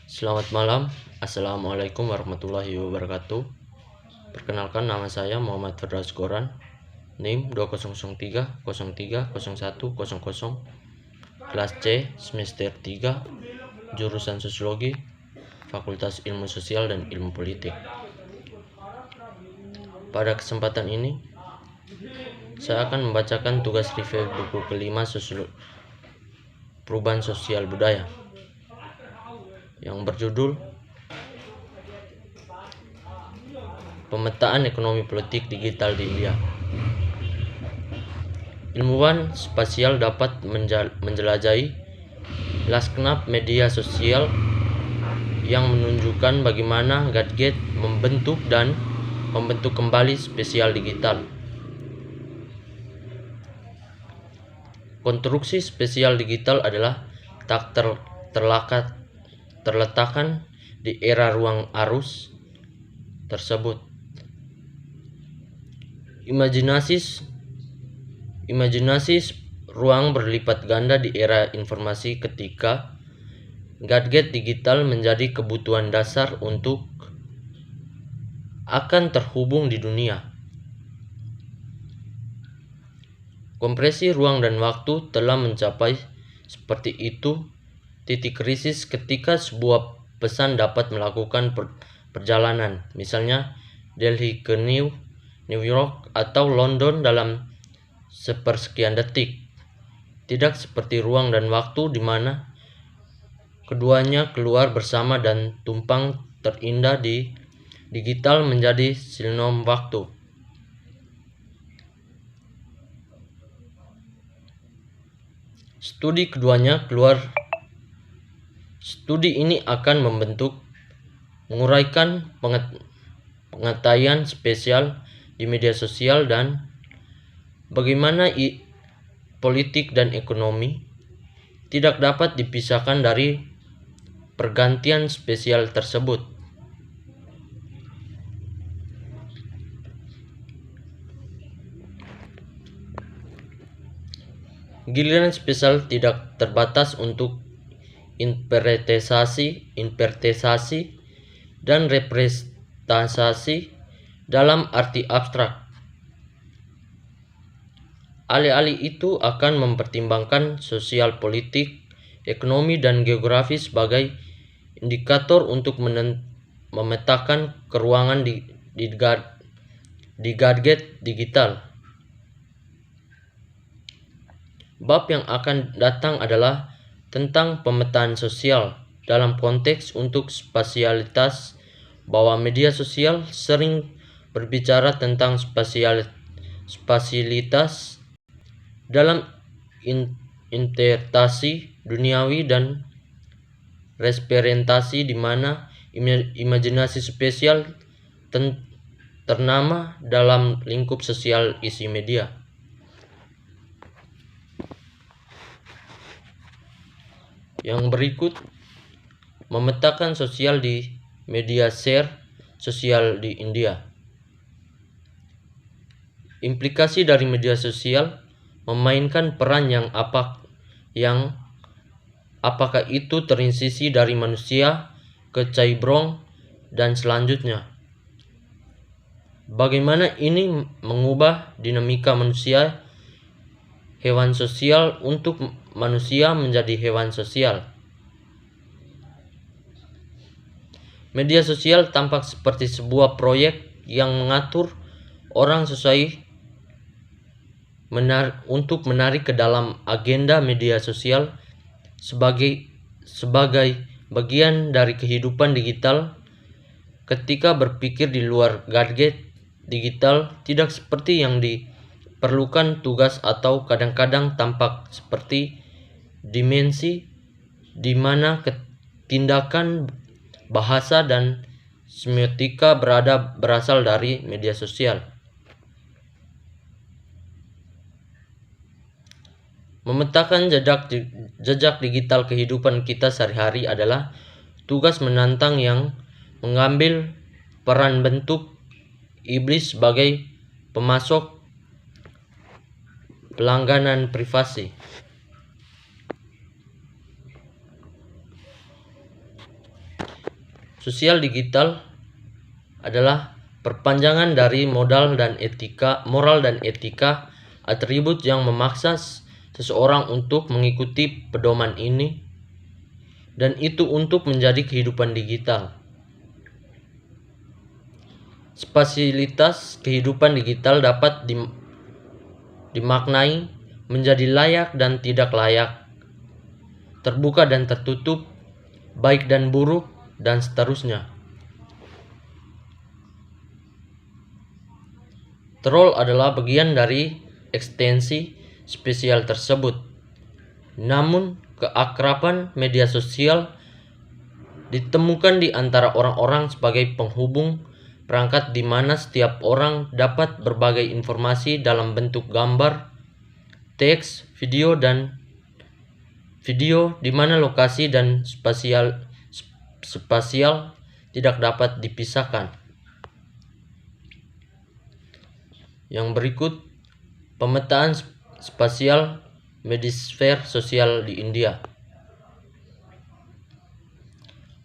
Selamat malam, Assalamualaikum warahmatullahi wabarakatuh. Perkenalkan, nama saya Muhammad Firdaus Goran, NIM 2003030100, kelas C, semester 3, jurusan Sosiologi, Fakultas Ilmu Sosial dan Ilmu Politik. Pada kesempatan ini, saya akan membacakan tugas review buku kelima Perubahan Sosial Budaya yang berjudul Pemetaan Ekonomi Politik Digital di India. Ilmuwan spasial dapat menjelajahi lanskap media sosial yang menunjukkan bagaimana gadget membentuk kembali spasial digital. Konstruksi spasial digital adalah tak terletakkan di era ruang arus tersebut. Imajinasi ruang berlipat ganda di era informasi ketika gadget digital menjadi kebutuhan dasar untuk akan terhubung di dunia. Kompresi ruang dan waktu telah mencapai seperti itu titik krisis ketika sebuah pesan dapat melakukan perjalanan, misalnya Delhi ke New York atau London dalam sepersekian detik. Tidak seperti ruang dan waktu di mana keduanya keluar bersama dan tumpang terindah di digital menjadi sinonim waktu. Studi ini akan menguraikan pengetahuan spesial di media sosial dan bagaimana politik dan ekonomi tidak dapat dipisahkan dari pergantian spesial tersebut. Giliran spesial tidak terbatas untuk interpretasi dan representasi dalam arti abstrak. Alih-alih itu akan mempertimbangkan sosial, politik, ekonomi, dan geografi sebagai indikator untuk memetakan keruangan di gadget digital. Bab yang akan datang adalah tentang pemetaan sosial dalam konteks untuk spasialitas, bahwa media sosial sering berbicara tentang spasialitas dalam interpretasi duniawi dan representasi di mana imajinasi spasial ternama dalam lingkup sosial isi media. Yang berikut memetakan sosial di media share sosial di India. Implikasi dari media sosial memainkan peran yang apakah itu transisi dari manusia ke cyborg dan selanjutnya. Bagaimana ini mengubah dinamika manusia hewan sosial untuk manusia menjadi hewan sosial. Media sosial tampak seperti sebuah proyek yang mengatur orang sesuai untuk menarik ke dalam agenda media sosial sebagai bagian dari kehidupan digital. Ketika berpikir di luar gadget digital tidak seperti yang diperlukan tugas atau kadang-kadang tampak seperti dimensi di mana tindakan, bahasa, dan semiotika berasal dari media sosial. Memetakan jejak digital kehidupan kita sehari-hari adalah tugas menantang yang mengambil peran bentuk iblis sebagai pemasok pelangganan privasi. sosial digital adalah perpanjangan dari moral dan etika, atribut yang memaksa seseorang untuk mengikuti pedoman ini dan itu untuk menjadi kehidupan digital. Spasialitas kehidupan digital dapat dimaknai menjadi layak dan tidak layak, terbuka dan tertutup, baik dan buruk, dan seterusnya. Troll adalah bagian dari ekstensi spesial tersebut. Namun, keakraban media sosial ditemukan di antara orang-orang sebagai penghubung perangkat di mana setiap orang dapat berbagai informasi dalam bentuk gambar, teks, video di mana lokasi dan spasial tidak dapat dipisahkan. Yang berikut pemetaan spasial mediasfer sosial di India.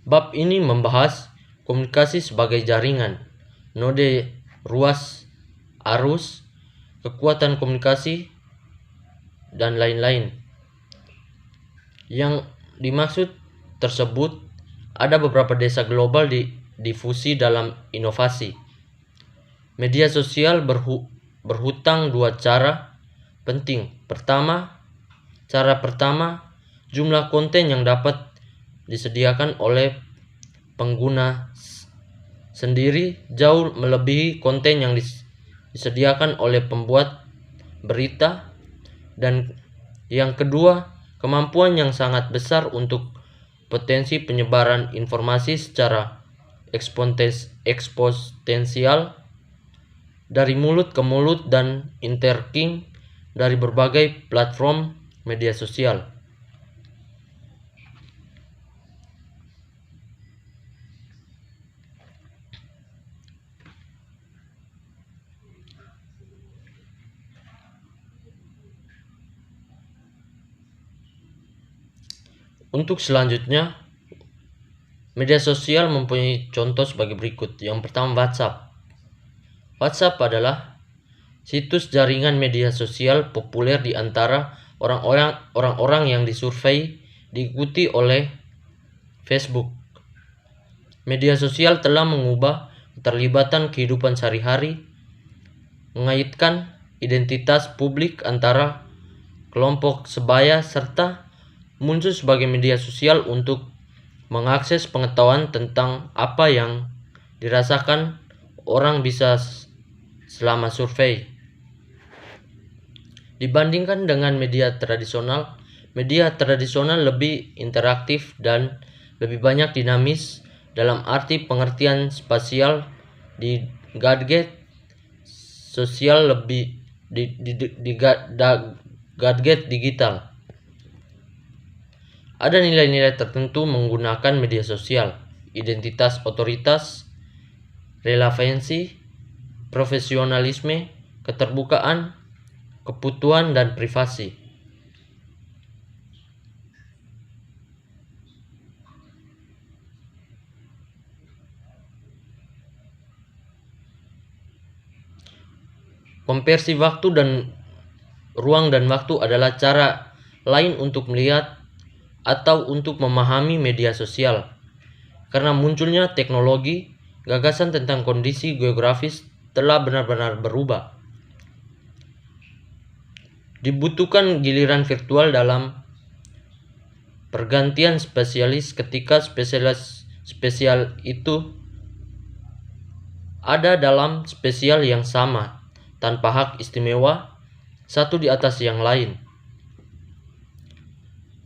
Bab ini membahas komunikasi sebagai jaringan, node ruas, arus, kekuatan komunikasi, dan lain-lain. Yang dimaksud tersebut ada beberapa desa global difusi dalam inovasi. Media sosial berhutang dua cara penting. Cara pertama, jumlah konten yang dapat disediakan oleh pengguna sendiri jauh melebihi konten yang disediakan oleh pembuat berita, dan yang kedua, kemampuan yang sangat besar untuk potensi penyebaran informasi secara eksponensial dari mulut ke mulut dan interking dari berbagai platform media sosial. Untuk selanjutnya, media sosial mempunyai contoh sebagai berikut. Yang pertama, WhatsApp. WhatsApp adalah situs jaringan media sosial populer di antara orang-orang yang disurvei, diikuti oleh Facebook. Media sosial telah mengubah keterlibatan kehidupan sehari-hari, mengaitkan identitas publik antara kelompok sebaya, serta muncul sebagai media sosial untuk mengakses pengetahuan tentang apa yang dirasakan orang bisa selama survei. Dibandingkan dengan media tradisional lebih interaktif dan lebih banyak dinamis dalam arti pengertian spasial di gadget sosial gadget digital. Ada nilai-nilai tertentu menggunakan media sosial: identitas otoritas, relevansi, profesionalisme, keterbukaan, kebutuhan, dan privasi. Konversi waktu dan ruang dan waktu adalah cara lain untuk melihat atau untuk memahami media sosial. Karena munculnya teknologi, gagasan tentang kondisi geografis telah benar-benar berubah. Dibutuhkan giliran virtual dalam pergantian spesialis ketika spesial itu ada dalam spesial yang sama, tanpa hak istimewa satu di atas yang lain.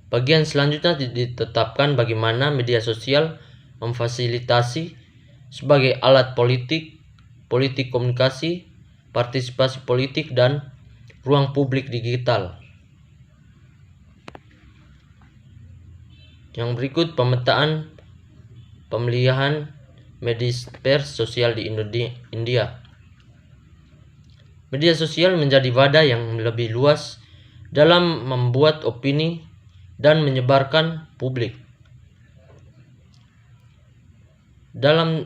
Bagian selanjutnya ditetapkan bagaimana media sosial memfasilitasi sebagai alat politik komunikasi, partisipasi politik, dan ruang publik digital. Yang berikut pemetaan pemilihan mediasfer sosial di India. Media sosial menjadi wadah yang lebih luas dalam membuat opini dan menyebarkan publik. dalam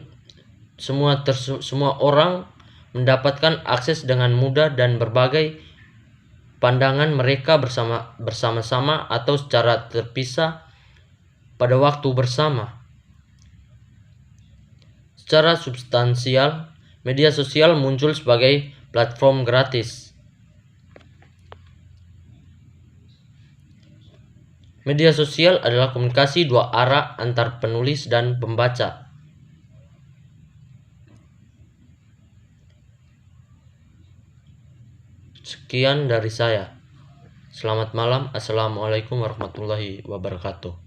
semua orang mendapatkan akses dengan mudah dan berbagai pandangan mereka bersama-sama atau secara terpisah pada waktu bersama. Secara substansial, media sosial muncul sebagai platform gratis. Media sosial adalah komunikasi dua arah antar penulis dan pembaca. Sekian dari saya. Selamat malam. Assalamualaikum warahmatullahi wabarakatuh.